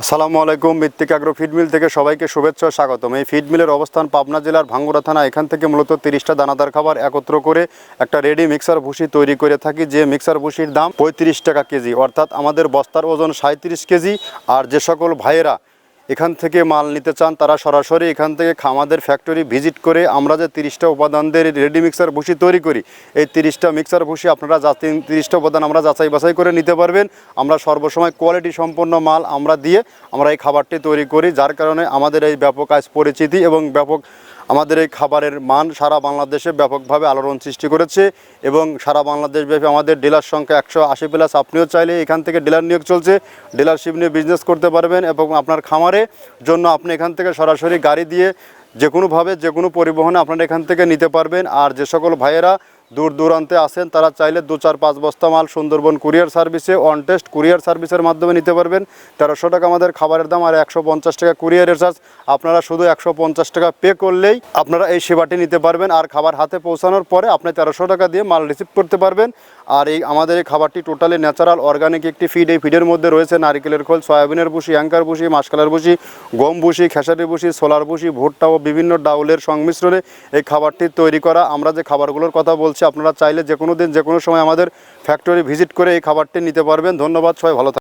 আসসালামু আলাইকুম। মৃত্তিকা অ্যাগ্রো ফিড মিল থেকে সবাইকে শুভেচ্ছা ও স্বাগতম। এই ফিড মিলের অবস্থান পাবনা জেলার ভাঙ্গুড়া থানা। এখান থেকে মূলত 30টা দানাদার খাবার একত্র করে একটা রেডি মিক্সার ভুসি তৈরি করে থাকি, যে মিক্সার ভুসির দাম 35 টাকা কেজি, অর্থাৎ আমাদের বস্তার ওজন 37 কেজি। আর যে সকল ভাইয়েরা এখান থেকে মাল নিতে চান তারা সরাসরি এখান থেকে আমাদের ফ্যাক্টরি ভিজিট করে আমরা যে 30টা উপাদানদের রেডি মিক্সার ভুসি তৈরি করি, এই 30টা মিক্সার ভুসি আপনারা 30টা উপাদান আমরা যাচাই বাছাই করে নিতে পারবেন। আমরা সর্বসময় কোয়ালিটি সম্পন্ন মাল আমরা দিয়ে আমরা এই খাবারটি তৈরি করি, যার কারণে আমাদের এই ব্যাপক আজ পরিচিতি এবং ব্যাপক আমাদের এই খাবারের মান সারা বাংলাদেশে ব্যাপকভাবে আলোড়ন সৃষ্টি করেছে। এবং সারা বাংলাদেশব্যাপী আমাদের ডিলার সংখ্যা 180+। আপনিও চাইলে এখান থেকে ডিলার নিয়োগ চলছে, ডিলারশিপ নিয়ে বিজনেস করতে পারবেন এবং আপনার খামারে জন্য আপনি এখান থেকে সরাসরি গাড়ি দিয়ে যে কোনোভাবে যে কোনো পরিবহনে আপনারা এখান থেকে নিতে পারবেন। আর যে সকল ভাইয়েরা দূর দূরান্তে আসেন তারা চাইলে 2-4-5 বস্তা মাল সুন্দরবন কুরিয়ার সার্ভিসে অন টেস্ট কুরিয়ার সার্ভিসের মাধ্যমে নিতে পারবেন। 1300 টাকা আমাদের খাবারের দাম, আর 150 টাকা কুরিয়ারের চার্জ। আপনারা শুধু 150 টাকা পে করলেই আপনারা এই সেবাটি নিতে পারবেন। আর খাবার হাতে পৌঁছানোর পরে আপনি 1300 টাকা দিয়ে মাল রিসিভ করতে পারবেন। আর আমাদের এই খাবারটি টোটালি ন্যাচারাল অর্গানিক একটি ফিড। এই ফিডের মধ্যে রয়েছে নারকেলের খোল, সয়াবিনের ভুসি, অ্যাঙ্কার ভুসি, মাসকালের ভুসি, গম ভুসি, খেসারি ভুসি, সোলার ভুসি, ভুট্টা ও বিভিন্ন ডাউলের সংমিশ্রণে এই খাবারটি তৈরি করা। আমরা যে খাবারগুলোর কথা বলছি আপনারা চাইলে যে কোনো দিন যে কোনো সময় আমাদের ফ্যাক্টরি ভিজিট করে এই খাবারটি নিতে পারবেন। ধন্যবাদ, সবাই ভালো থাকবেন।